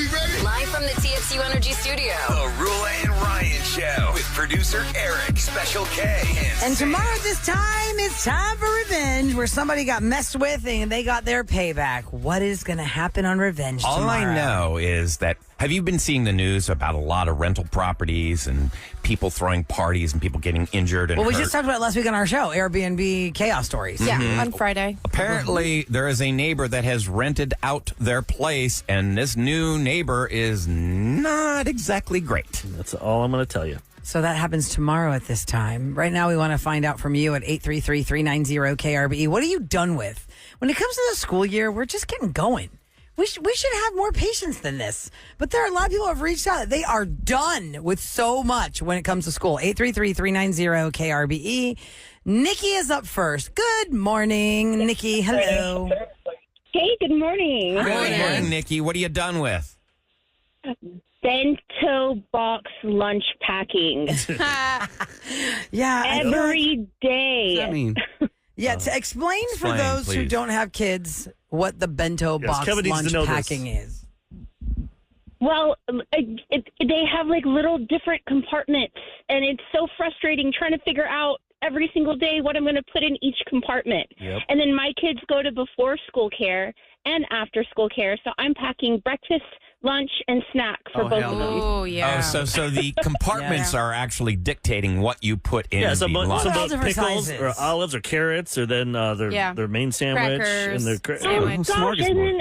We ready? Live from the TXU Energy Studio. The Roula and Ryan Show with producer Eric, Special K, And Sam. tomorrow at this time, it's time for revenge, where somebody got messed with and they got their payback. What is going to happen on revenge All tomorrow? I know is that, have you been seeing the news about a lot of rental properties and people throwing parties and people getting injured and Well, we hurt? just talked about it last week on our show, Airbnb chaos stories. Yeah, on Friday. Apparently, there is a neighbor that has rented out their place, and this new neighbor is not exactly great. That's all I'm going to tell you. So that happens tomorrow at this time. Right now, we want to find out from you at 833-390-KRBE. What are you done with? When it comes to the school year, we're just getting going. We should have more patience than this. But there are a lot of people who have reached out. They are done with so much when it comes to school. 833-390-KRBE. Nikki is up first. Good morning, Nikki. Hello. Hey, good morning. Good morning, Nikki. What are you done with? Bento box lunch packing Yeah. I feel like- every day. I mean, Yeah, to explain for Explain, those who please. don't have kids what the bento Yes, box Kevin needs to lunch know this. packing is. Well, they have like little different compartments, and it's so frustrating trying to figure out every single day what I'm going to put in each compartment. Yep. And then my kids go to before school care and after school care, so I'm packing breakfast, lunch, and snack for both of them. Oh, yeah. Oh, so the compartments are actually dictating what you put in yeah, the some lunch. They're all of different pickles sizes. or olives or carrots or then their main sandwich Crackers, and their sandwich. Gosh, and then,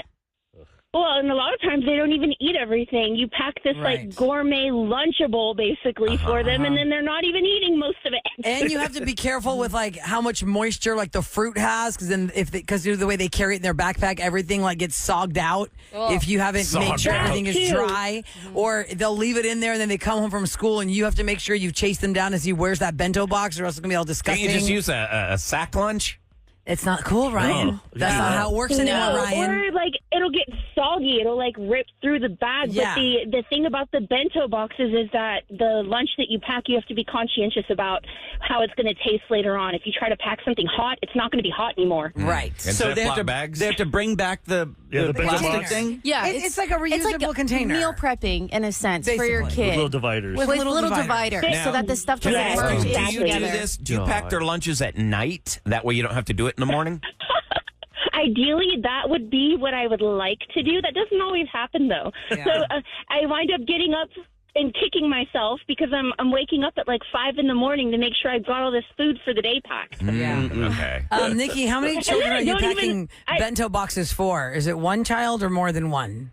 well, and a lot of times they don't even eat everything. You pack this Right. like gourmet Lunchable basically for them, and then they're not even eating most of it. And you have to be careful with like how much moisture like the fruit has, because then because the way they carry it in their backpack, everything like gets sogged out if you haven't made Sogged sure out. everything is Too. dry. Or they'll leave it in there and then they come home from school and you have to make sure you chase them down to see where's that bento box, or else it's gonna be all Can't disgusting. you just use a sack lunch? It's not cool, Ryan. No. That's not how it works anymore, Ryan. Or like it'll get soggy. It'll like rip through the bag. Yeah. But the thing about the bento boxes is that the lunch that you pack, you have to be conscientious about how it's going to taste later on. If you try to pack something hot, it's not going to be hot anymore. Right. And So they have Ziploc to bags? They have to bring back the the plastic box. thing. Yeah, It's like a reusable container. Meal prepping, in a sense, for your Basically. kid. little dividers. With little dividers, Now, so that the stuff Can doesn't I ask merge you, in do you do together. this? Do you pack their lunches at night? That way you don't have to do it in the morning? Ideally, that would be what I would like to do. That doesn't always happen, though. Yeah. So I wind up getting up and kicking myself because I'm waking up at like 5 in the morning to make sure I've got all this food for the day packed. Yeah. Okay. Nikki, how many children are you Don't packing even- bento boxes for? Is it one child or more than one?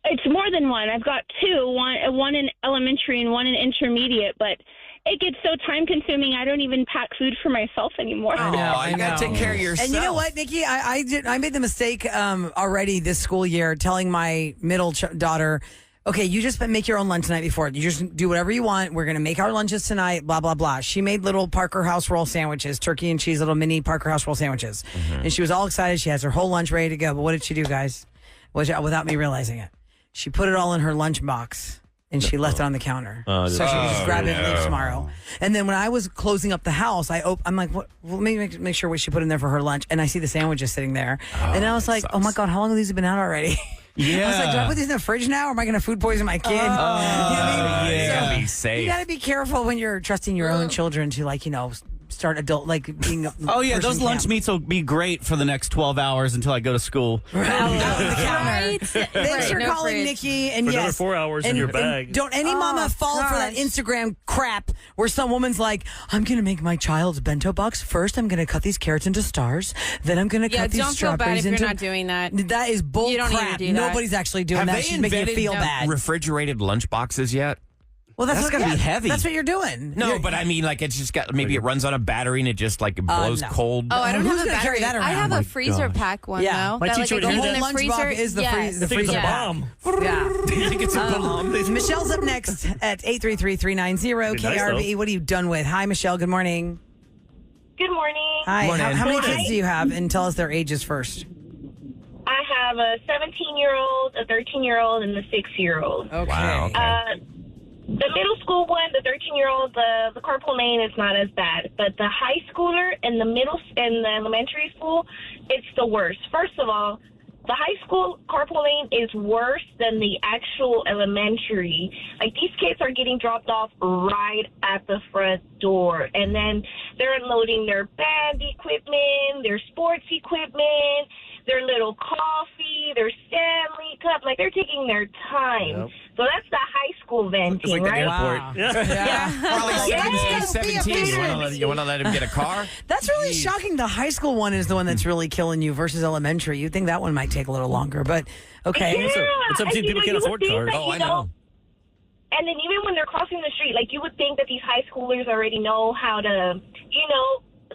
It's more than one. I've got two, one in elementary and one in intermediate, but it gets so time consuming I don't even pack food for myself anymore. Oh, I you got to know. take care of yourself. And you know what, Nikki? I made the mistake already this school year telling my middle daughter, okay, you just make your own lunch the night before. You just do whatever you want. We're going to make our lunches tonight, blah, blah, blah. She made little Parker House roll sandwiches, turkey and cheese, little mini Parker House roll sandwiches. And she was all excited. She has her whole lunch ready to go. But what did she do, guys? Without me realizing it. She put it all in her lunch box. And she left it on the counter, so she could just grab it and leave tomorrow. And then when I was closing up the house, I'm like, "What? Well, let me make sure what she put in there for her lunch." And I see the sandwiches sitting there, and I was like, "Oh my god, how long have these been out already?" Yeah. I was like, "Do I put these in the fridge now, or am I going to food poison my kid?" You know what I mean? You So gotta be safe. You got to be careful when you're trusting your own children to start adult being. Oh yeah, person those lunch camp. meats will be great for the next 12 hours until I go to school. Out on the counter. Right? Thanks Right, for no calling, fridge. Nikki. And For yes, another 4 hours in and- your and bag. don't any mama fall for that gosh. Instagram crap where some woman's like, "I'm going to make my child's bento box. First, I'm going to cut these carrots into stars. Then I'm going to Yeah, cut these don't feel bad strawberries if you're into." not doing that. That is bull You don't need to crap. do that. Nobody's actually doing Have that. they She's making you invented feel bad. refrigerated lunch boxes yet? Well, That's gonna be heavy. That's what you're doing. No, You're- but I mean, like, it's just got, maybe it runs on a battery and it just, like, it blows no. cold. Oh, I don't Who's have a gonna carry battery. that I around? have a freezer pack one, Yeah. though. My that, teacher like, would it hear goes that. in the Lunchbox freezer. is the Yes. the I think it's a freezer pack. bomb. Yeah. I think it's a bomb. Michelle's up next at 833-390-KRBE. What are you done with? Hi, Michelle. Good morning. Good morning. Hi. Morning. How many Morning. kids do you have? And tell us their ages first. I have a 17-year-old, a 13-year-old, and a 6-year-old. Okay. Wow. Okay. The middle school one, the 13-year-old, the carpool lane is not as bad. But the high schooler and the middle and the elementary school, it's the worst. First of all, the high school carpooling is worse than the actual elementary. Like, these kids are getting dropped off right at the front door, and then they're unloading their band equipment, their sports equipment, their little coffee, their Stanley cup. Like, they're taking their time. Yep. So that's the high school venting, it's like right? The airport. Wow. Yeah. Well, he's 17. You want to let him get a car? That's really shocking. The high school one is the one that's really killing you versus elementary. You'd think that one might take a little longer, but okay. Yeah. It's up to people can't afford cars. Oh, I know. And then even when they're crossing the street, like, you would think that these high schoolers already know how to,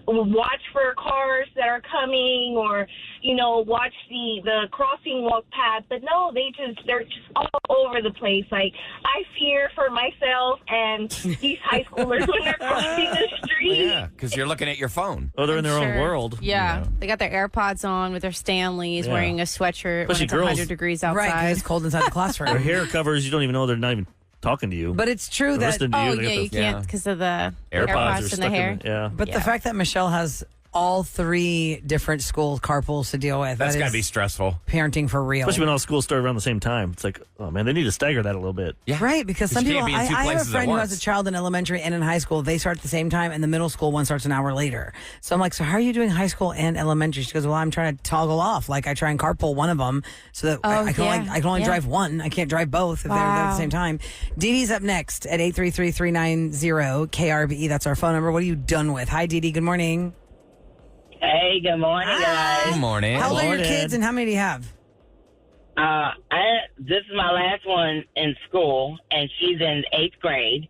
watch for cars that are coming, or, watch the crossing walk path. But no, they're just all over the place. Like, I fear for myself and these high schoolers when they're crossing the street. Yeah, because you're looking at your phone. Oh, they're in their own world. Yeah. They got their AirPods on with their Stanleys, wearing a sweatshirt Especially when it's girls. 100 degrees outside. Right, 'cause it's cold inside the classroom. Their hair covers, you don't even know they're not even talking to you. But it's true They're that. listening to Oh, you. They yeah, got you can't because of the AirPods AirPods are in stuck the hair. yeah. But the fact that Michelle has all 3 different school carpools to deal with. That's that got to is be stressful. parenting for real. Especially when all schools start around the same time. It's like, oh, man, they need to stagger that a little bit. Yeah. Right, because some you people, can't be in two I have a places at friend who has once. a child in elementary and in high school. They start at the same time, and the middle school one starts an hour later. So I'm like, so how are you doing high school and elementary? She goes, well, I'm trying to toggle off. Like, I try and carpool one of them so that I can only drive one. I can't drive both if they're there at the same time. Dee Dee's up next at 833-390-KRBE. That's our phone number. What are you done with? Hi, Dee Dee. Good morning. Hey, good morning, guys. Good morning. How old are your kids, and how many do you have? This is my last one in school, and she's in 8th grade.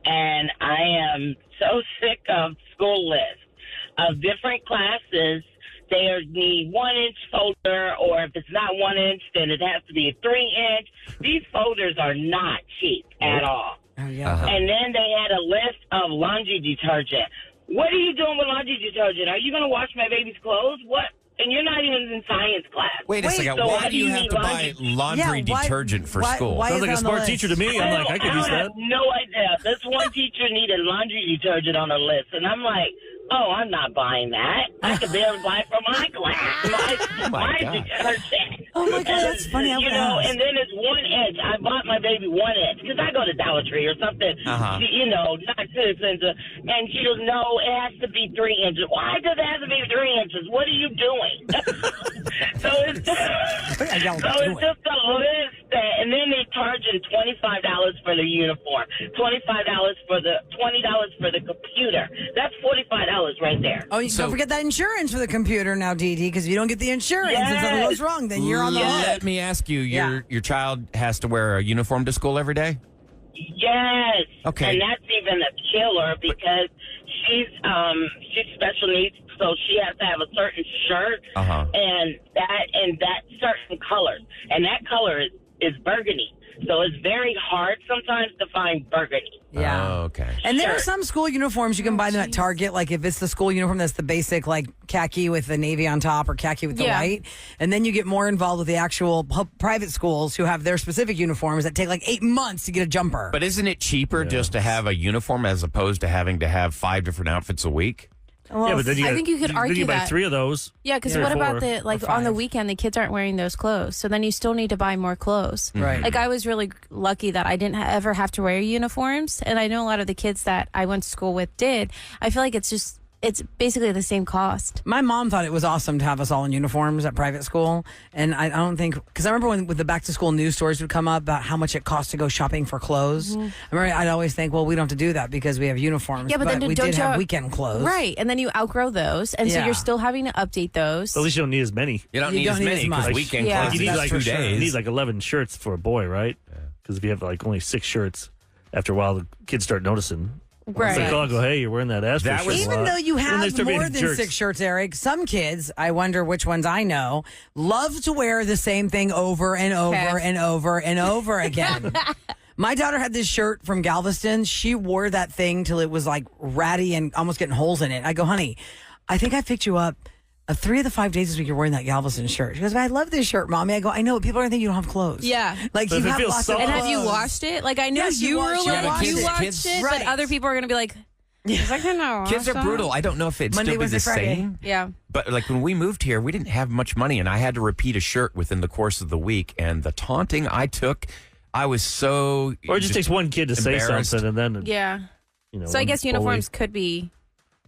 And I am so sick of school lists of different classes. They need 1-inch folder, or if it's not 1 inch, then it has to be a 3-inch. These folders are not cheap at all. Oh, yeah. And then they had a list of laundry detergent. What are you doing with laundry detergent? Are you going to wash my baby's clothes? What? And you're not even in science class. Wait a second. So why do you have to buy laundry detergent for school? Sounds like a smart teacher to me. I'm like, I could use I that. have no idea. This one teacher needed laundry detergent on her list, and I'm like, oh, I'm not buying that. I could be able to buy it from my class. My detergent. Oh, my God, that's funny. And then it's 1 inch. I bought my baby 1 inch because I go to Dollar Tree or something, not too expensive. And she goes, no, it has to be 3 inches. Why does it have to be 3 inches? What are you doing? so it's just a list. And then they're charging $25 for the uniform, $25 for the $20 for the computer. That's $45 right there. Oh, don't forget that insurance for the computer now, Dee Dee, because if you don't get the insurance and something goes wrong, then you're on the hook. Let me ask you, your child has to wear a uniform to school every day? Yes. Okay. And that's even a killer because she's special needs, so she has to have a certain shirt and that certain colors. And that color is burgundy. So it's very hard sometimes to find burgundy. Yeah. Oh, okay. And there are some school uniforms you can buy them at Target. Like if it's the school uniform that's the basic like khaki with the navy on top or khaki with the white. And then you get more involved with the actual private schools who have their specific uniforms that take like 8 months to get a jumper. But isn't it cheaper just to have a uniform as opposed to having to have 5 different outfits a week? Well, but then I think you could argue you buy that. 3 of those. Yeah, because what about on the weekend, the kids aren't wearing those clothes. So then you still need to buy more clothes. Right. Like I was really lucky that I didn't ever have to wear uniforms. And I know a lot of the kids that I went to school with did. I feel like it's basically the same cost. My mom thought it was awesome to have us all in uniforms at private school. And I don't think, because I remember when with the back to school news stories would come up about how much it costs to go shopping for clothes. I remember I'd always think, well, we don't have to do that because we have uniforms. Yeah, but then we did have weekend clothes. Right. And then you outgrow those. And so you're still having to update those. At least you don't need as many. You don't need as many because weekend clothes you need like 2 days. You need like 11 shirts for a boy, right? Because if you have like only 6 shirts, after a while the kids start noticing. Right. It's like, I'll go, hey, you're wearing that ass shirt. Even though you have more than jerks. 6 shirts, Eric, some kids, I wonder which ones I know, love to wear the same thing over and over and over and over again. My daughter had this shirt from Galveston. She wore that thing till it was like ratty and almost getting holes in it. I go, honey, I think I picked you up 3 of the 5 days this week you're wearing that Galveston shirt. She goes, I love this shirt, Mommy. I go, I know, but people are going to think you don't have clothes. Yeah. Like, you have lots of And clothes. have you washed it? Like, I know Yes, you were you like, washed you it. watched Kids- it, Right. but other people are going to be like, It's like, no, Kids are brutal. I don't know if it'd Monday, still be Wednesday, the Friday. same. Yeah. But like when we moved here, we didn't have much money, and I had to repeat a shirt within the course of the week. And the taunting I took, I was so. Or it just takes one kid to say embarrassed. something, and then Yeah. you know. So I guess bully. uniforms could be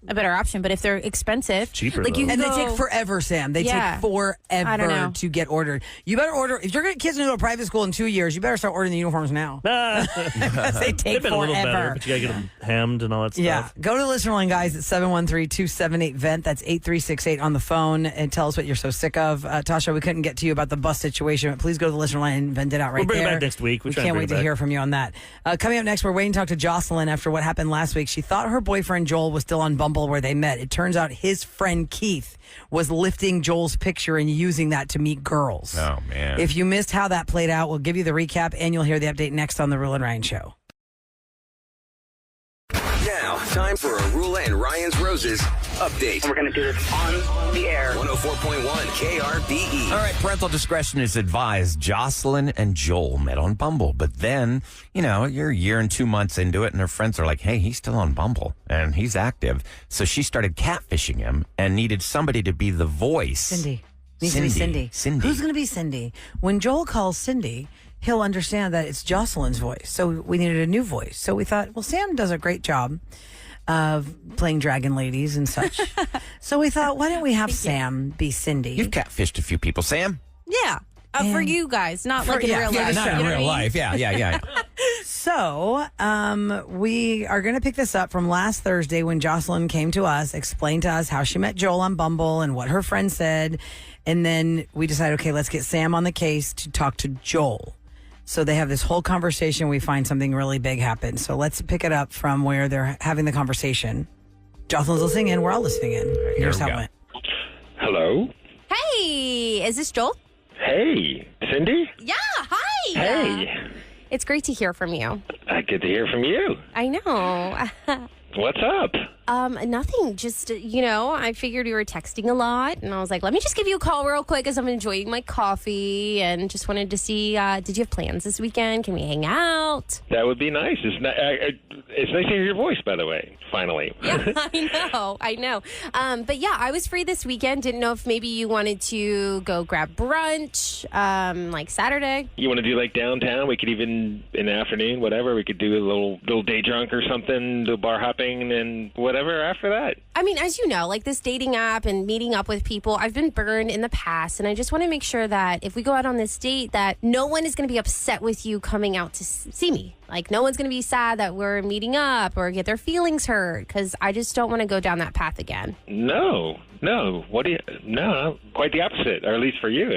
a better option, but if they're expensive, Cheaper, like you though. can And they go- take forever, Sam. They Yeah. take I don't know. forever to get ordered. You better order. If your kids going to go to private school in 2 years, you better start ordering the uniforms now. Ah, Because they take they've been a little better, forever. but you gotta get them hemmed and all that stuff. Yeah. Go to the listener line, guys, at 713-278-VENT. That's 8368 on the phone, and tell us what you're so sick of. Tasha, we couldn't get to you about the bus situation, but please go to the listener line and vent it out right We'll bring it there. back next week. We're We trying to can't bring wait it to back. hear from you on that. Coming up next, we're waiting to talk to Jocelyn after what happened last week. She thought her boyfriend Joel was still on Bumble where they met. It turns out his friend Keith was lifting Joel's picture and using that to meet girls. Oh, man. If you missed how that played out, we'll give you the recap and you'll hear the update next on the Roula and Ryan Show. Now, time for a Roula and Ryan's Roses update. We're going to do this on the air. 104.1 KRBE. All right, parental discretion is advised. Jocelyn and Joel met on Bumble, but then, you're a year and 2 months into it, and her friends are like, hey, he's still on Bumble, and he's active. So she started catfishing him and needed somebody to be the voice. Cindy. Needs to be Cindy. Cindy. Who's going to be Cindy? When Joel calls Cindy, he'll understand that it's Jocelyn's voice. So we needed a new voice. So we thought, well, Sam does a great job of playing dragon ladies and such. So we thought, why don't we have Sam be Cindy? You've catfished a few people, Sam. Yeah. For you guys, not like in yeah, real yeah, life. Not you in know what real I mean? life. Yeah. So we are going to pick this up from last Thursday when Jocelyn came to us, explained to us how she met Joel on Bumble and what her friend said. And then we decided, okay, let's get Sam on the case to talk to Joel. So they have this whole conversation. We find something really big happen. So let's pick it up from where they're having the conversation. Jocelyn's listening in. We're all listening in. Here's we how it go. went. Hello? Hey, is this Joel? Hey, Cindy? Yeah, hi. Hey. It's great to hear from you. Good to hear from you. I know. What's up? Nothing. Just, I figured you were texting a lot, and I was like, let me just give you a call real quick as I'm enjoying my coffee, and just wanted to see, did you have plans this weekend? Can we hang out? That would be nice. It's nice to hear your voice, by the way, finally. Yeah, I know. But yeah, I was free this weekend. Didn't know if maybe you wanted to go grab brunch, like Saturday. You want to do like downtown? We could even, in the afternoon, whatever, we could do a little day drunk or something, do bar hopping and whatever after that. I mean, as you know, like this dating app and meeting up with people, I've been burned in the past, and I just want to make sure that if we go out on this date, that no one is going to be upset with you coming out to see me. Like, no one's going to be sad that we're meeting up or get their feelings hurt, because I just don't want to go down that path again. No. No, quite the opposite, or at least for you.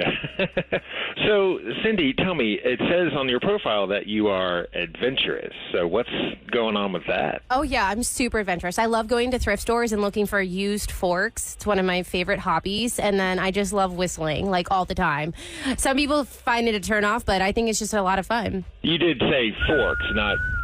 So, Cindy, tell me, it says on your profile that you are adventurous. So what's going on with that? Oh, yeah, I'm super adventurous. I love going to thrift stores and looking for used forks. It's one of my favorite hobbies. And then I just love whistling, like, all the time. Some people find it a turn off, but I think it's just a lot of fun. You did say forks,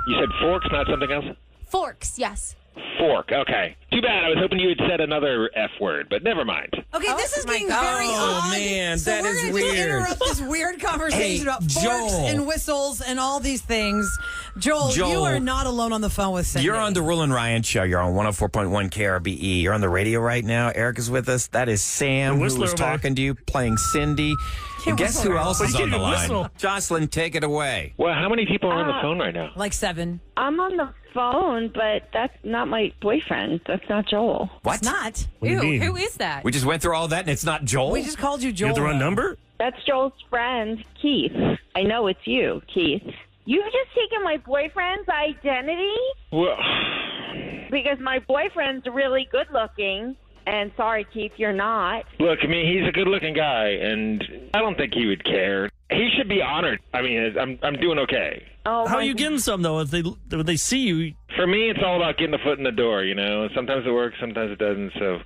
you said forks, not something else? Forks, yes. Fork, okay. Too bad. I was hoping you had said another F word, but never mind. Okay, this is getting God. very odd. man, so that we're is gonna weird. Just interrupt this weird conversation Hey, about forks Joel. and whistles and all these things. Joel, you Joel. are not alone on the phone with Cindy. You're on the Roula and Ryan Show. You're on 104.1 KRBE. You're on the radio right now. Eric is with us. That is Sam, The who whistler was over there. talking to you, playing Cindy. And guess who else But is you on the can't line? whistle. Jocelyn, take it away. Well, how many people are on the phone right now? Like 7. I'm on the phone, but that's not my boyfriend. That's not Joel. What? It's not. What do you mean? Who is that? We just went through all that, and it's not Joel? We just called you You Joel. have the wrong number? That's Joel's friend, Keith. I know it's you, Keith. You've just taken my boyfriend's identity Well, because my boyfriend's really good looking. And sorry, Keith, you're not. look, I mean, he's a good-looking guy, and I don't think he would care. He should be honored. I mean, I'm doing okay. Oh, How my are you getting some, though? If they see you, For me, it's all about getting a foot in the door, Sometimes it works, sometimes it doesn't, so,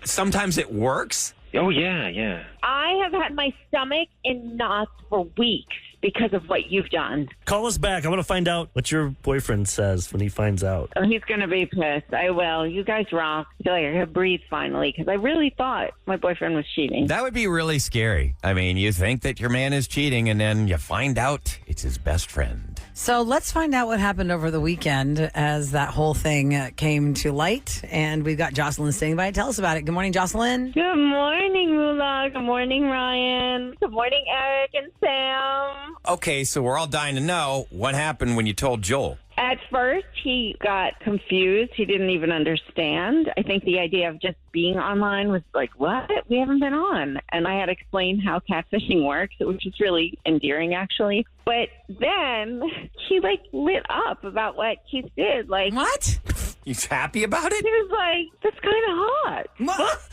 Sometimes it works. Oh, yeah. I have had my stomach in knots for weeks because of what you've done. call us back. I want to find out what your boyfriend says when he finds out. Oh, he's going to be pissed. I will. You guys rock. I feel like I can breathe finally because I really thought my boyfriend was cheating. That would be really scary. I mean, you think that your man is cheating, and then you find out It's his best friend. So let's find out what happened over the weekend as that whole thing came to light. And we've got Jocelyn standing by. Tell us about it. Good morning, Jocelyn. Good morning, Roula. Good morning, Ryan. Good morning, Eric and Sam. Okay, so we're all dying to know what happened when you told Joel. At first, he got confused. He didn't even understand. I think the idea of just being online was like, what? We haven't been on. And I had explained how catfishing works, which is really endearing, actually. But then he, lit up about what Keith did. What? He's happy about it? He was like, that's kind of hot.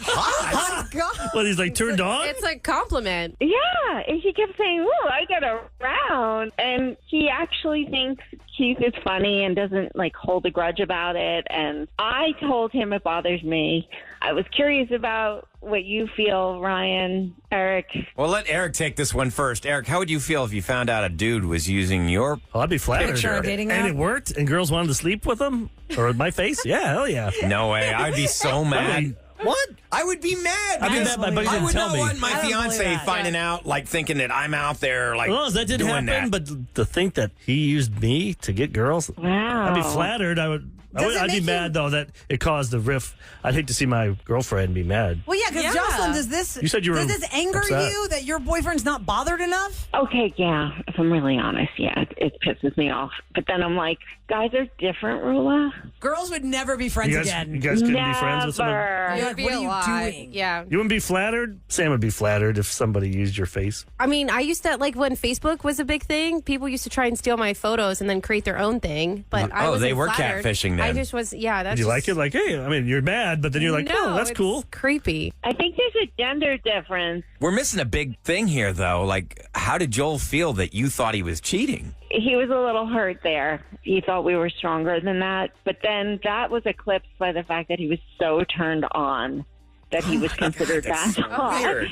Hot? God. Well, he's like turned on? It's a compliment. Yeah. And he kept saying, ooh, I get around. And he actually thinks Keith is funny and doesn't, hold a grudge about it. And I told him it bothers me. I was curious about what you feel, Ryan, Eric. Well, let Eric take this one first. Eric, how would you feel if you found out a dude was using your I'd be flattered. Picture on a dating and app? it worked, and girls wanted to sleep with him? Or my face? Yeah, hell yeah. No way. I'd be so mad. What? I would be mad. I mean, that my buddy I didn't would tell not me. want my I don't fiance believe that. finding out, thinking that I'm out there, Well, that didn't doing happen, that. but to think that he used me to get girls, Wow. I'd be flattered. I'd be mad, though, that it caused a rift. I'd hate to see my girlfriend be mad. Well, yeah, because Jocelyn, does this You said you were does this anger upset. you that your boyfriend's not bothered enough? Okay, yeah. If I'm really honest, yeah, it pisses me off. But then I'm like, guys are different, Rula. Girls would never be friends You again. guys couldn't be friends with someone? Never. You're like, what are you doing? Yeah. You wouldn't be flattered? Sam would be flattered if somebody used your face. I mean, I used to, when Facebook was a big thing, people used to try and steal my photos and then create their own thing. But I Oh, wasn't they were flattered. catfishing then. I just was, that's Did you like it? Hey, I mean, you're mad, but then you're like, no, oh, that's it's cool. creepy. I think there's a gender difference. We're missing a big thing here, though. How did Joel feel that you thought he was cheating? He was a little hurt there. He thought we were stronger than that. But then that was eclipsed by the fact that he was so turned on that he was considered That's that so hot. weird.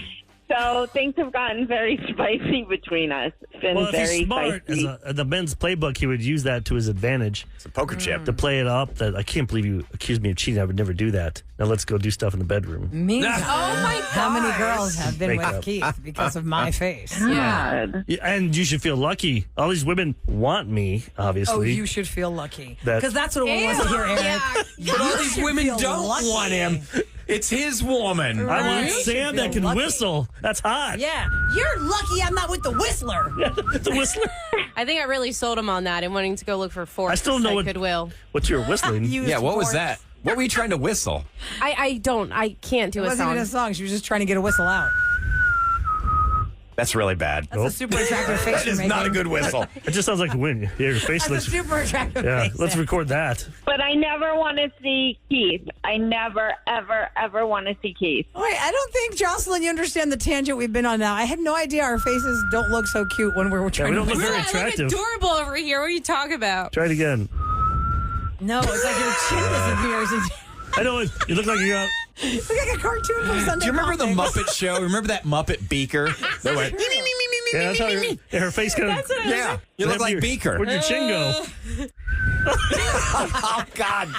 So things have gotten very spicy between us. It's been Well, if very he's smart, spicy. as the men's playbook, he would use that to his advantage. It's a poker chip. To play it up that I can't believe you accused me of cheating. I would never do that. Now let's go do stuff in the bedroom. Meantime, Oh, my how many gosh. girls have been with Makeup. Keith because of my face? God. Yeah, and you should feel lucky. All these women want me, obviously. Oh, you should feel lucky. That- Because that's what a woman wants to hear, Eric. But all these should women feel don't lucky. want him. It's his woman. I want You should Sam that feel can lucky. whistle. That's hot. Yeah, you're lucky I'm not with the whistler. The whistler. I think I really sold him on that and wanting to go look for forks I still know at what- Goodwill. What's your whistling? Yeah, what was that? What were you trying to whistle? I can't do It a wasn't song. even a song. She was just trying to get a whistle out. That's really bad. That's a super attractive face That you're is making. not a good whistle. It just sounds like a win. Yeah, your face That's a looks. super attractive Yeah, face. let's record that. But I never want to see Keith. I never, ever, ever want to see Keith. Wait, I don't think, Jocelyn, you understand the tangent we've been on now. I had no idea our faces don't look so cute when we're trying we to don't look whistle. very attractive. adorable over here. What are you talking about? Try it again. No, it's like your chin disappears. And I know you look like you got. it's like a cartoon from Sunday. Do you remember the Comics. Muppet Show? Remember that Muppet Beaker? They went, Yeah, that's how her face kind of. yeah, you look like Beaker. Where'd your chin go? Oh, God.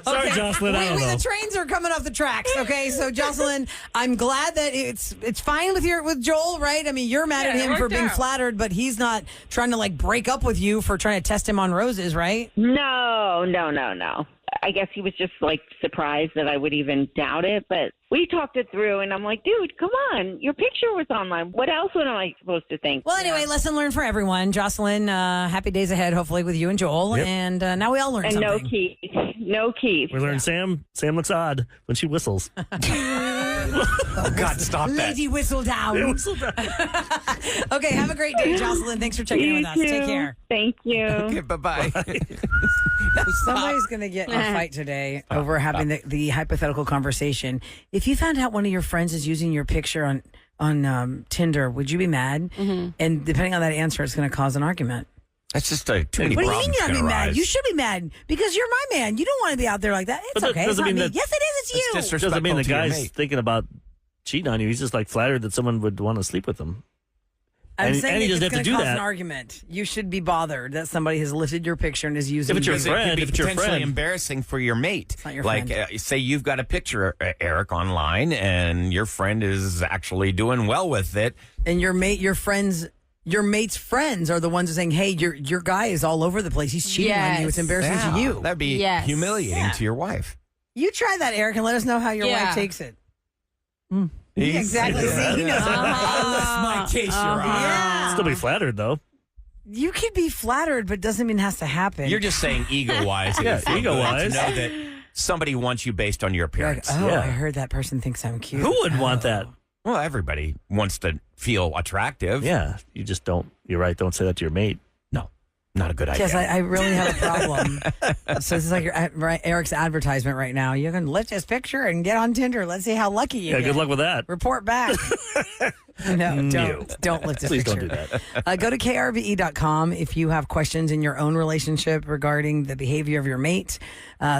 Sorry, Jocelyn. I don't know. The trains are coming off the tracks. Okay, so Jocelyn, I'm glad that it's fine with Joel, right? I mean, you're mad at Yeah, it him for worked being out. flattered, but he's not trying to break up with you for trying to test him on roses, right? No. I guess he was just surprised that I would even doubt it. But we talked it through, and I'm like, dude, come on. Your picture was online. What else am I supposed to think? Well, anyway, lesson learned for everyone. Jocelyn, happy days ahead, hopefully, with you and Joel. Yep. And now we all learned And something. no Keith. No Keith. We learned Sam. Sam looks odd when she whistles. Oh, God, stop that. Lady whistle down. Okay, have a great day, Jocelyn. Thanks for checking in You with us. too. Take care. Thank you. Okay, bye-bye. Somebody's going to get in a fight today over having the hypothetical conversation. If you found out one of your friends is using your picture on Tinder, would you be mad? Mm-hmm. And depending on that answer, it's going to cause an argument. That's just too many What do you problems mean you're not gonna be mad? arise. You should be mad because you're my man. You don't want to be out there like that. It's But that okay. It's doesn't not mean me. that- Yes, it is. It's you. It's Doesn't mean the disrespectful to your guy's mate. thinking about cheating on you. He's just flattered that someone would want to sleep with him. I'm and- saying and he it's doesn't have going to to do cause an that. argument. You should be bothered that somebody has lifted your picture and is using If it's your it. Because it could friend, be if it's your potentially friend. embarrassing for your mate. not your like, friend. say you've got a picture, Eric, online, and your friend is actually doing well with it. And your friend's your mate's friends are the ones who are saying, hey, your guy is all over the place. He's cheating on you. It's embarrassing to you. That'd be humiliating to your wife. You try that, Eric, and let us know how your wife takes it. Yeah, exactly. See, he knows. My case, Your Honor. Yeah. Still be flattered, though. You can be flattered, but doesn't mean it has to happen. You're just saying ego-wise. Yeah, ego-wise. To know that somebody wants you based on your appearance. Like, I heard that person thinks I'm cute. Who would want that? Well, everybody wants to feel attractive. Yeah, you just don't. You're right. Don't say that to your mate. No, not a good idea. Yes, I really have a problem. So this is like Eric's advertisement right now. You can lift his picture and get on Tinder. Let's see how lucky you get. Good luck with that. Report back. No, don't lift his Please picture. don't do that. Go to krve.com if you have questions in your own relationship regarding the behavior of your mate.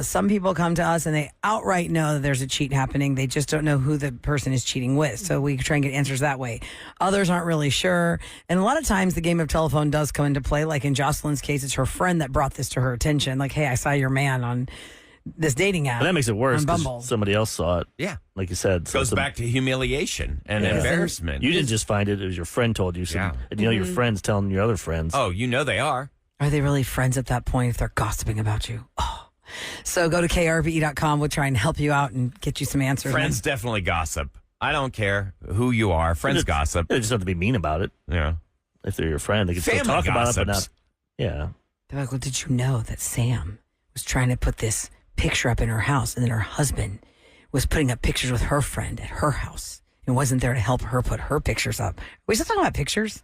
Some people come to us and they outright know that there's a cheat happening. They just don't know who the person is cheating with. So we try and get answers that way. Others aren't really sure. And a lot of times the game of telephone does come into play. Like in Jocelyn's case, it's her friend that brought this to her attention. Like, hey, I saw your man on this dating app. And that makes it worse on Bumble. because somebody else saw it. Yeah. Like you said. Goes back to humiliation and embarrassment. You didn't just find it. It was your friend told you. So, and you know your friend's telling your other friends. Oh, you know they are. Are they really friends at that point if they're gossiping about you? Oh. So go to krve.com. We'll try and help you out and get you some answers. Friends definitely gossip. I don't care who you are. Friends gossip. They just have to be mean about it. Yeah. If they're your friend, they can Family still talk gossips. about it, but not. Yeah. They're like, well, did you know that Sam was trying to put this picture up in her house, and then her husband was putting up pictures with her friend at her house and wasn't there to help her put her pictures up? Are we still talking about pictures?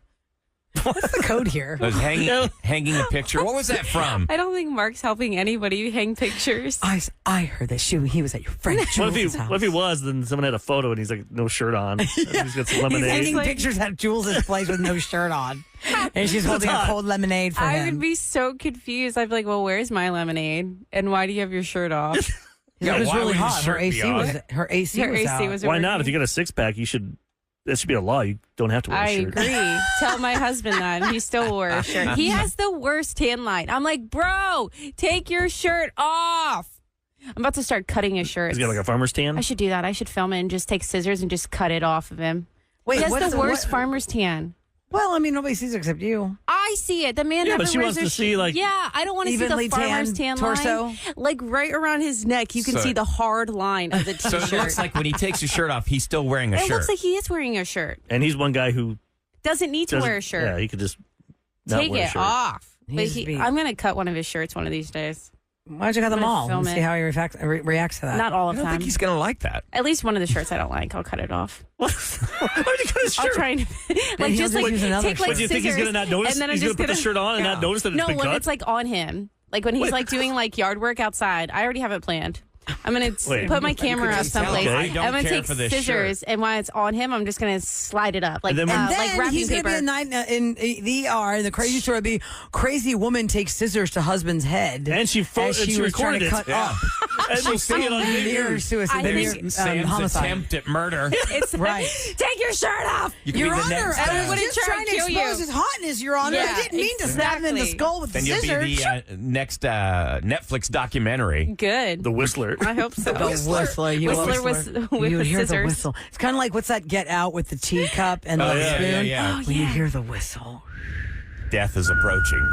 What's the code here? I was hanging a picture. What was that from? I don't think Mark's helping anybody hang pictures. I heard that he was at your friend Jules' house. What if he was? Then someone had a photo and he's like no shirt on. He's got some lemonade. He's hanging pictures at Jules' place with no shirt on, and she's holding a cold lemonade for him. I would be so confused. I'd be like, "Well, where's my lemonade? And why do you have your shirt off?" It was really hot. Her AC was out. Why not? If you got a 6-pack, you should. That should be a law. You don't have to wear a shirt. I agree. Tell my husband that. He still wore a shirt. He has the worst tan line. I'm like, bro, take your shirt off. I'm about to start cutting his shirts. He's got like a farmer's tan? I should do that. I should film it and just take scissors and just cut it off of him. Wait, he has the worst farmer's tan. Well, I mean, nobody sees it except you. I see it. The man Yeah, never but she wears wants to see, like, Yeah, I don't want to see the evenly farmer's tan torso? line. Like right around his neck, you can So- see the hard line of the So t-shirt. it looks like when he takes his shirt off, he's still wearing a It shirt. looks like he is wearing a shirt. And he's one guy who Doesn't need to doesn't- wear a shirt. Yeah, he could just not Take wear a it shirt. off. But He's beat. I'm going to cut one of his shirts one of these days. Why don't you cut them I'm gonna all film and see it. how he reacts to that? Not all I of don't them. think he's going to like that. At least one of the shirts I don't like. I'll cut it off. Why would you cut his I'll shirt? try and Then like he'll just just like use another take like But do you think he's scissors, going to not notice? and then I'm He's going just to put the shirt on and not notice that it's No, been when cut? it's like on him, like when he's like doing like yard work outside. I already have it planned. I'm gonna Wait. put my camera up just tell someplace. him, I don't I'm gonna care take for this scissors, shirt. and while it's on him, I'm just gonna slide it up like And then when- like wrapping he's paper. going to be a night in the ER, and the crazy story would be crazy woman takes scissors to husband's head. And she as she was trying recorded to it. cut up. And we'll see it on Near video. suicide. I near, think- Sam's homicide. attempt at murder. It's Right. Take your shirt off. You could Your be the Honor, next, I I was wouldn't just try trying to to kill expose you. his hotness, Your Honor. Yeah, I didn't mean to stab him in the exactly. skull with then the you'll scissors. be the next Netflix documentary. Good. The Whistler. I hope so. The whistler. You Whistler with you would hear the scissors. whistle. It's kind of like what's that Get Out with the teacup and Oh, the yeah, spoon? yeah. When you hear the whistle. Death is approaching.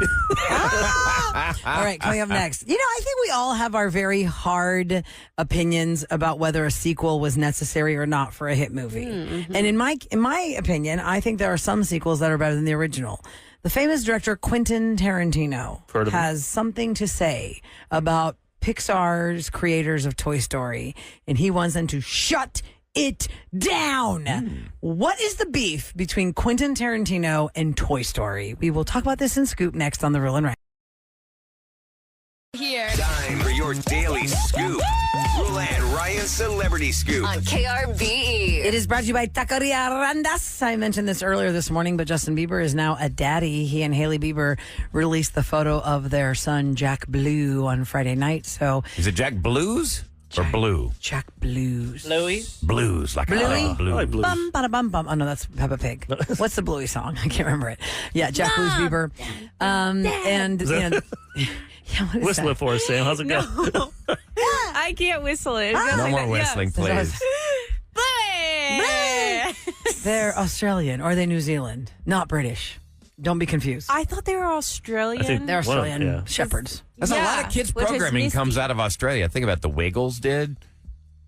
All right, coming up next. You know, I think we all have our very hard opinions about whether a sequel was necessary or not for a hit movie. Mm-hmm. And in my opinion, I think there are some sequels that are better than the original. The famous director Quentin Tarantino Heard of him. has something to say about Pixar's creators of Toy Story, and he wants them to shut it down. What is the beef between Quentin Tarantino and Toy Story? We will talk about this in Scoop next on the Real and Right. Here Time for your daily scoop. Roula and Ryan's Celebrity Scoop. on KRBE. It is brought to you by Taqueria Randas. I mentioned this earlier this morning, but Justin Bieber is now a daddy. He and Hailey Bieber released the photo of their son, Jack Blue, on Friday night. So Is it Jack Blues or Blue? Jack Blues. Blues, like Bluey? a blue. I like blues. Bum, bada, bum, bum. Oh, no, that's Peppa Pig. What's the Bluey song? I can't remember it. Yeah, Jack Blues Bieber. And, you know, yeah, what is Whistle that? it for us, Sam. How's it go? I can't whistle it. No more whistling, please. They're Australian or are they New Zealand? Not British. Don't be confused. I thought they were Australian. They're Australian shepherds. There's a lot of kids programming comes out of Australia. Think about the Wiggles did.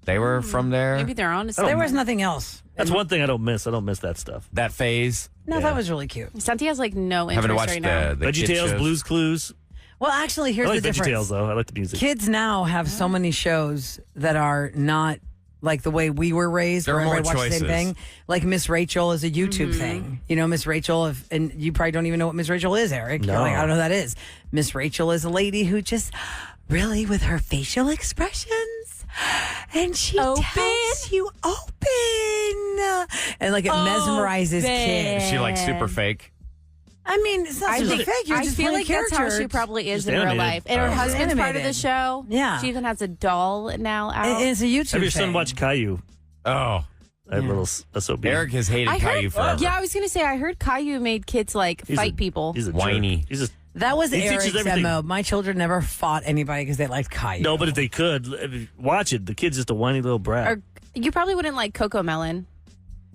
They were from there. Maybe they're on. There was nothing else. That's one thing I don't miss. I don't miss that stuff. That phase. No, that was really cute. Santi has like no interest Haven't watched right now. the Veggie kid Tales, shows. Blues Clues. Well, actually, here's I like the difference. VeggieTales, though. I like the music. Kids now have so many shows that are not like the way we were raised, There where are more everybody watched the same choices. thing. Like Miss Rachel is a YouTube thing. You know, Miss Rachel, and you probably don't even know what Miss Rachel is, Eric. You're No. like, I don't know who that is. Miss Rachel is a lady who just really, with her facial expressions, and she tells you open, and like it mesmerizes kids. Is she like super fake? I mean, it's not I super think- fake. You're I just feel playing like that's how characters. she probably is Just in real animated. life. And her Oh. husband's part of the Animated. show. Yeah. She even has a doll now out. And it's a YouTube Have your son thing. watch Caillou? Oh, That little SOB. Eric has hated I Caillou heard, forever. yeah, I was going to say, I heard Caillou made kids like He's fight a- people. He's a Whiny. jerk. He's just That was He teaches Eric's everything. MO. My children never fought anybody because they liked Caillou. no, but if they could watch it, the kid's just a whiny little brat. Or you probably wouldn't like Coco Melon.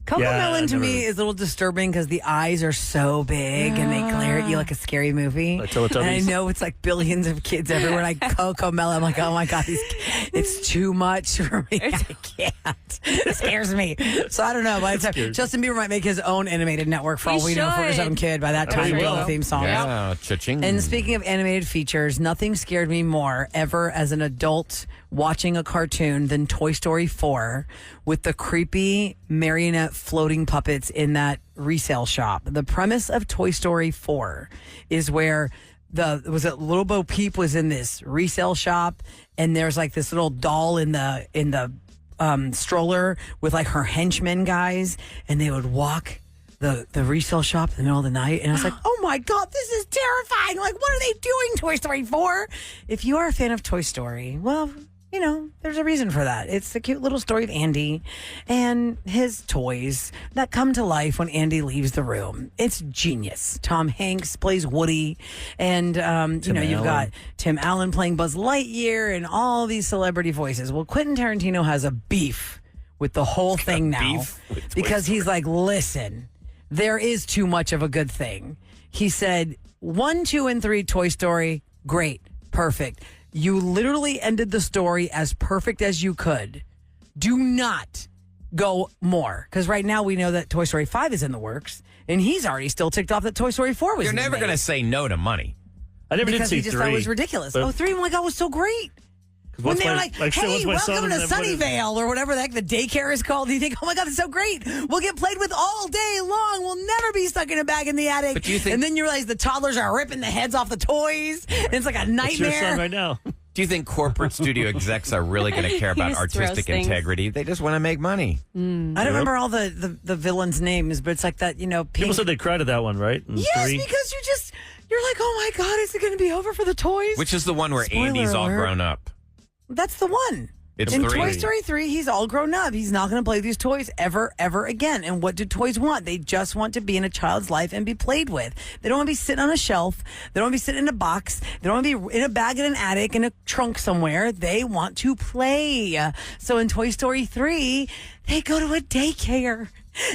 Coco Yeah, Melon I to me never- is a little disturbing because the eyes are so big and they glare at you like a scary movie. Like Teletubbies? And I know it's like billions of kids everywhere. Like Coco Melon, I'm like, oh my god, it's too much for me. I can't. It scares me. So I don't know. By the time Justin Bieber might make his own animated network for all we know for his own kid. By that I time, bet with he all the will. theme songs. Yeah, cha-ching. And speaking of animated features, nothing scared me more ever as an adult watching a cartoon than Toy Story 4 with the creepy marionette floating puppets in that resale shop. The premise of Toy Story 4 is where Little Bo Peep was in this resale shop, and there's like this little doll in the stroller with like her henchmen guys, and they would walk the resale shop in the middle of the night, and I was like, oh my god, this is terrifying. Like, what are they doing, Toy Story 4? If you are a fan of Toy Story, well, you know, there's a reason for that. It's the cute little story of Andy and his toys that come to life when Andy leaves the room. It's genius. Tom Hanks plays Woody, and you know, you've got Tim Allen playing Buzz Lightyear and all these celebrity voices. Well, Quentin Tarantino has a beef with the whole thing now because he's like, listen, there is too much of a good thing. He said 1, 2, and 3 Toy Story, great, perfect. You literally ended the story as perfect as you could. Do not go more. Because right now we know that Toy Story 5 is in the works, and he's already still ticked off that Toy Story 4 was You're never going to say no to money. I never because did see he just 3. thought it was ridiculous. but- 3, oh my God, was so great. When Once they were my- like, like, so once hey, my son welcome to and then put it- Sunnyvale or whatever the heck the daycare is called. You think, oh my God, it's so great. We'll get played with all day long. We'll never be stuck in a bag in the attic. But do you think- and then you realize the toddlers are ripping the heads off the toys. And it's like a That's your son nightmare. right now. Do you think corporate studio execs are really going to care about just throws artistic things. integrity? They just want to make money. I don't remember all the villains' names, but it's like that, you know, People pink. said they cried at that one, right? In Yes, 3? because you're like, oh my God, is it going to be over for the toys? Which is the one where Spoiler Andy's all alert. grown up. That's the one. It's in 3. Toy Story 3, he's all grown up. He's not going to play with these toys ever again. And what do toys want? They just want to be in a child's life and be played with. They don't want to be sitting on a shelf. They don't want to be sitting in a box. They don't want to be in a bag in an attic, in a trunk somewhere. They want to play. So in Toy Story 3, they go to a daycare.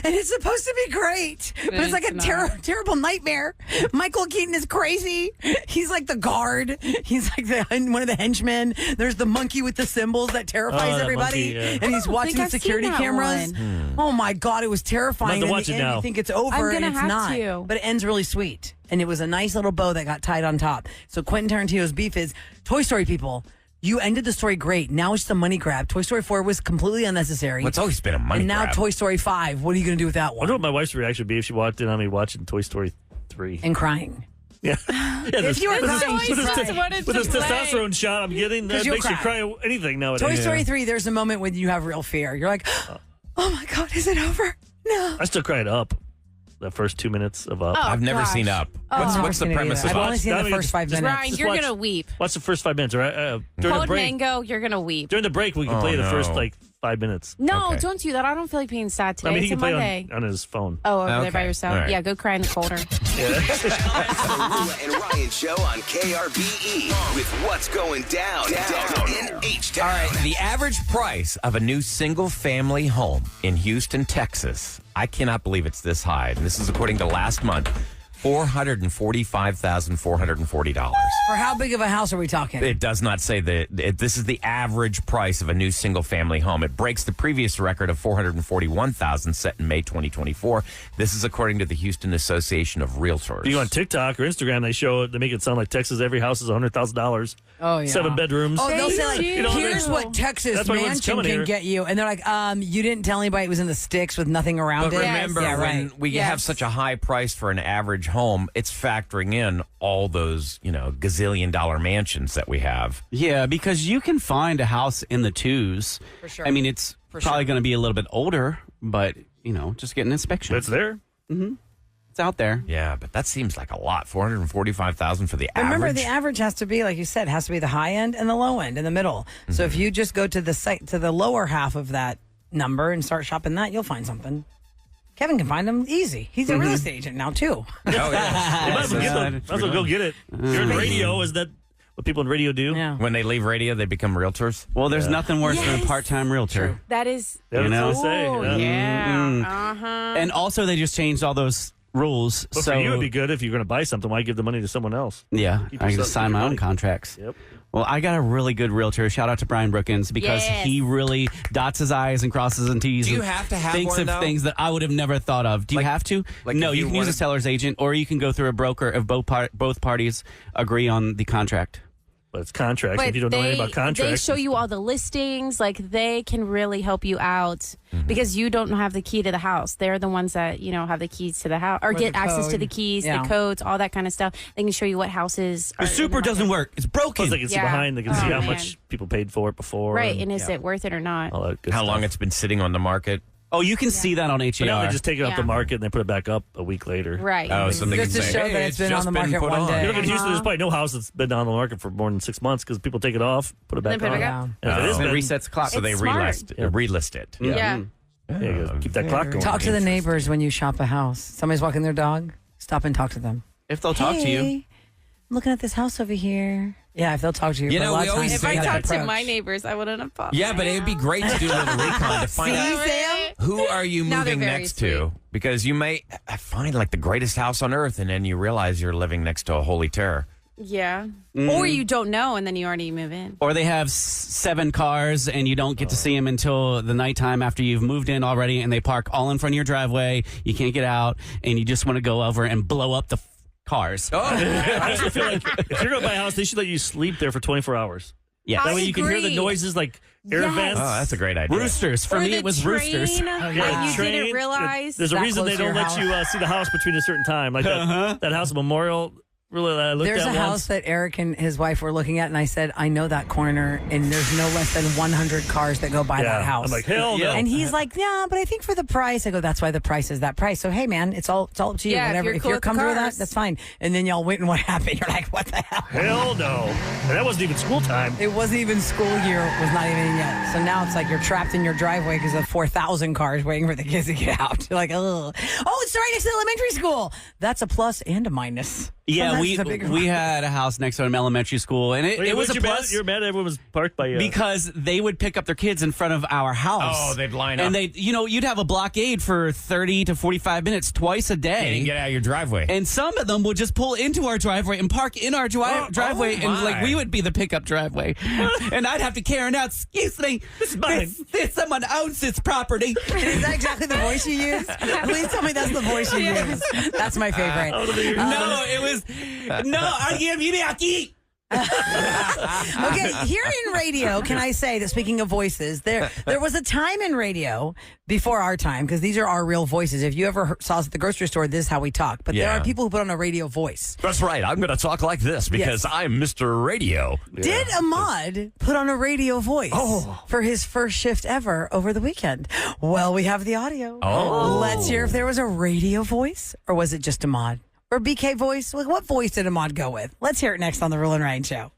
And it's supposed to be great, but it's like a terrible nightmare. Michael Keaton is crazy. He's like the guard. He's like one of the henchmen. There's the monkey with the symbols that terrifies that everybody. monkey, yeah. And he's watching the I've seen security that cameras. one. Oh my God, it was terrifying. I'm In gonna have to the watch it end, now. you think it's over, I'm and gonna it's have not. to. But it ends really sweet. And it was a nice little bow that got tied on top. So Quentin Tarantino's beef is Toy Story people. You ended the story great. Now it's the money grab. Toy Story 4 was completely unnecessary. Well, it's always been a money and now grab. Toy Story 5. What are you going to do with that I one? wonder what my wife's reaction would be if she walked in on me watching Toy Story 3. And crying. Yeah. If you were crying, with this wanted with to this play. testosterone shot I'm getting, that you'll makes you cry. cry anything nowadays. Toy Story 3, there's a moment when you have real fear. You're like, oh my God, is it over? No. I still cried Up. The first 2 minutes of Up. Oh, I've never gosh. seen Up. I've What's never the seen it premise either. of I've Up? only seen the first 5 minutes. Ryan, Just you're watch- going to weep. Watch the first 5 minutes, right? During the Code break. Mango, you're going to weep. During the break, we can Oh, play the first no. like 5 minutes. No, Okay. don't do that. I don't feel like being sad today. I mean, he it's a can play Monday. on his phone. Oh, over there Okay. by yourself. All right. Yeah, go cry in the corner. Roula and Ryan show on KRBE with what's going down in H-Town. All right, the average price of a new single-family home in Houston, Texas, I cannot believe it's this high. And this is according to last month. $445,440. For how big of a house are we talking? It does not say this is the average price of a new single-family home. It breaks the previous record of $441,000 set in May 2024. This is according to the Houston Association of Realtors. If you go on TikTok or Instagram, they make it sound like Texas, every house is $100,000. Oh, yeah. 7 bedrooms. Oh, they'll say, like, here's what Texas That's why everyone's mansion coming can here. get you. And they're like, you didn't tell anybody it was in the sticks with nothing around But it. remember, when we have such a high price for an average home, it's factoring in all those, gazillion-dollar mansions that we have. Yeah, because you can find a house in the twos. For sure. I mean, it's probably going to be a little bit older, but, just get an inspection. It's there. Mm-hmm. It's out there. Yeah, but that seems like a lot. $445,000 for the average. Remember, the average has to be, like you said, has to be the high end and the low end in the middle. So if you just go to the lower half of that number and start shopping that, you'll find something. Kevin can find them easy. He's a real estate agent now, too. Oh, yeah. You might as well go get it. You're in radio. Is that what people in radio do? Yeah. When they leave radio, they become realtors? Well, there's nothing worse than a part-time realtor. That is. That's what I say. And also, they just changed all those rules. But so for you, it'd be good if you're going to buy something. Why give the money to someone else? Yeah, Keep I can yourself- just sign keep my your own money. contracts. Yep. Well, I got a really good realtor. Shout out to Brian Brookins because he really dots his I's and crosses his T's. Do you and have to have thinks one, of though? things that I would have never thought of. Do you have to? No, if you you can use a wanted- seller's agent, or you can go through a broker if both parties agree on the contract. But it's contracts. But If you don't know anything about they contracts, show you all the listings. Like, they can really help you out because you don't have the key to the house. They're the ones that, have the keys to the house or get the access to code. the keys, Yeah. the codes, all that kind of stuff. They can show you what houses are. The super in the doesn't market. work. It's broken. plus they can see Yeah. behind. They can see Oh, how man. much people paid for it before. Right. And is it worth it or not? all that good How stuff. long it's been sitting on the market? Oh, you can see that on But now HAR. they just take it off the Yeah. market and they put it back up a week later. Right. Oh, so they Just can to say, show hey, that it's been on just the been market put one on. day. You look at Houston, there's probably no house that's been on the market for more than 6 months because people take it off, put it back Then put it on. back up. And if it is It been- resets the clock. So they It's smart. relist it. Yeah. There you go. Keep that clock going. Talk to the neighbors when you shop a house. Somebody's walking their dog, stop and talk to them. If they'll talk to you. Hey, I'm looking at this house over here. Yeah, if they'll talk to you. You but a know, lot we of always times If they I have talked that to approach. my neighbors, I wouldn't have bought. Yeah, but it'd be great to do a little recon to find out who are you Now they're moving very next sweet. to, because you may find like the greatest house on earth, and then you realize you're living next to a holy terror. Yeah. Or you don't know, and then you already move in. Or they have 7 cars and you don't get to see them until the nighttime after you've moved in already, and they park all in front of your driveway. You can't get out, and you just want to go over and blow up the cars. I just feel like if you're going to buy a house, they should let you sleep there for 24 hours. Yeah. That way you can hear the agree. noises like air Yes. vents. Oh, that's a great idea. Roosters. For Or me, the it was train. roosters. Like, Yeah, you train. didn't realize. There's a that reason close they to don't your let you see the house between a certain time. Like that house at Memorial. Really, I looked There's at a house once. that Eric and his wife were looking at, and I said, I know that corner, and there's no less than 100 cars that go by Yeah. that house. I'm like, hell no. And he's like, yeah, but I think for the price, I go, that's why the price is that price. So hey, man, it's all up to you. Yeah, if Whatever. you're If cool you're with the comfortable with that, cars. that's fine. And then y'all went and what happened? You're like, what the hell? Hell no. And that wasn't even school time. It wasn't even school year. It was not even in yet. So now it's like you're trapped in your driveway because of 4,000 cars waiting for the kids to get out. You're like, oh, it's right next to the elementary school. That's a plus and a minus. Yeah, Sometimes we it's a bigger we had a house next to an elementary school, and it was a plus. You're mad everyone was parked by you. Because they would pick up their kids in front of our house. Oh, they'd line up. And you'd have a blockade for 30 to 45 minutes twice a day. And get out of your driveway. And some of them would just pull into our driveway and park in our driveway, and my. like we would be the pickup driveway. And I'd have to carry out, excuse me, this someone owns this property. Is that exactly the voice you use? Please tell me that's the voice you use. That's my favorite. No, it was, no, alguien vive aquí. Okay, here in radio, can I say that speaking of voices, there was a time in radio before our time, because these are our real voices. If you ever saw us at the grocery store, this is how we talk. But there Yeah. are people who put on a radio voice. That's right. I'm going to talk like this because I'm Mr. Radio. Did Ahmad put on a radio voice for his first shift ever over the weekend? Well, we have the audio. Oh. Let's hear if there was a radio voice, or was it just Ahmad? Or BK voice? What voice did Ahmad go with? Let's hear it next on the Roula and Ryan Show.